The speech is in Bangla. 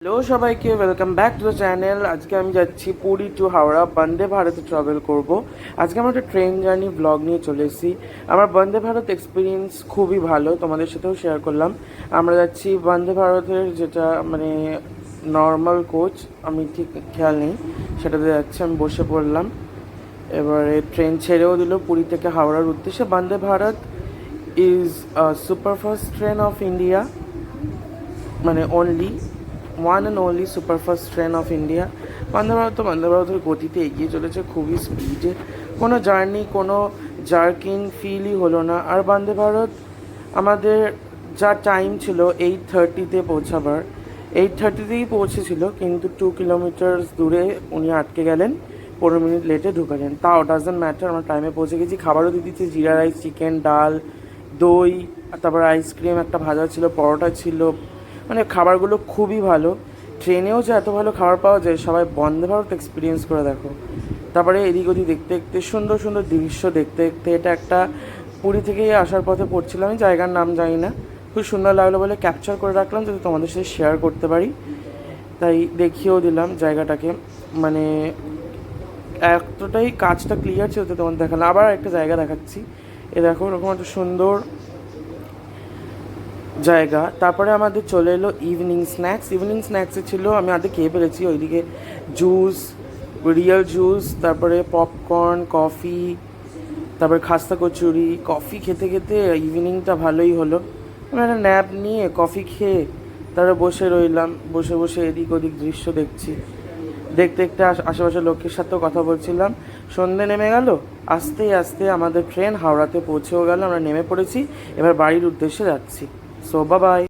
হ্যালো সবাইকে, welcome back to the channel. আজকে আমি যাচ্ছি পুরী টু হাওড়া বন্দে ভারতে ট্রাভেল করব। আজকে আমরা একটা ট্রেন জার্নি ব্লগ নিয়ে চলে এসেছি। আমার বন্দে ভারত এক্সপিরিয়েন্স খুবই ভালো, তোমাদের সাথেও শেয়ার করলাম। আমরা যাচ্ছি বন্দে ভারতের যেটা মানে নর্মাল কোচ, আমি ঠিক খেয়াল নেই সেটাতে যাচ্ছি। আমি বসে পড়লাম, এবারে ট্রেন ছেড়েও দিল পুরী থেকে হাওড়ার উদ্দেশ্যে। Vande Bharat is superfast train of India, মানে only one and only superfast train of India. বন্দে ভারতের গতিতে এগিয়ে চলেছে খুবই স্পিডে, কোনো জার্নি কোনো জার্কিং ফিলই হলো না। আর বন্দে ভারত আমাদের যা টাইম ছিল 8:30-তে পৌঁছাবার, 8:30তেই পৌঁছেছিল, কিন্তু 2 কিলোমিটার দূরে উনি আটকে গেলেন, 15 মিনিট লেটে ঢুকালেন। তাও ডাজন্ট ম্যাটার, আমরা টাইমে পৌঁছে গেছি। খাবারও দিয়ে দিচ্ছে, জিরা রাইস, চিকেন, ডাল, দই, তারপর আইসক্রিম, একটা ভাজা ছিল, পরোটা ছিল, মানে খাবারগুলো খুবই ভালো। ট্রেনেও যে এত ভালো খাবার পাওয়া যায়, সবাই বন্দে ভারত এক্সপিরিয়েন্স করে দেখো। তারপরে এদিক ওদিক দেখতে দেখতে, সুন্দর সুন্দর দৃশ্য দেখতে দেখতে, এটা একটা পুরী থেকে আসার পথে পড়ছিলাম, আমি জায়গার নাম জানি না, খুব সুন্দর লাগলো বলে ক্যাপচার করে রাখলাম যাতে তোমাদের সাথে শেয়ার করতে পারি, তাই দেখিয়েও দিলাম জায়গাটাকে। মানে এতটাই কাজটা ক্লিয়ার ছিল তো তোমাদের দেখালাম। আবার একটা জায়গা দেখাচ্ছি, এ দেখো ওরকম একটা সুন্দর জায়গা। তারপরে আমাদের চলে এলো ইভিনিং স্ন্যাক্স। ইভিনিং স্ন্যাক্সে ছিল, আমি আগে খেয়ে ফেলেছি, ওইদিকে জুস, রিয়েল জুস, তারপরে পপকর্ন, কফি, তারপরে খাস্তা কচুরি। কফি খেতে খেতে ইভিনিংটা ভালোই হলো। আমি একটা ন্যাপ নিয়ে কফি খেয়ে তারপরে বসে রইলাম, বসে বসে এদিক ওদিক দৃশ্য দেখছি। দেখতে দেখতে আশেপাশের লোকের সাথেও কথা বলছিলাম। সন্ধে নেমে গেল, আস্তে আস্তে আমাদের ট্রেন হাওড়াতে পৌঁছেও গেল, আমরা নেমে পড়েছি, এবার বাড়ির উদ্দেশ্যে যাচ্ছি। So bye bye.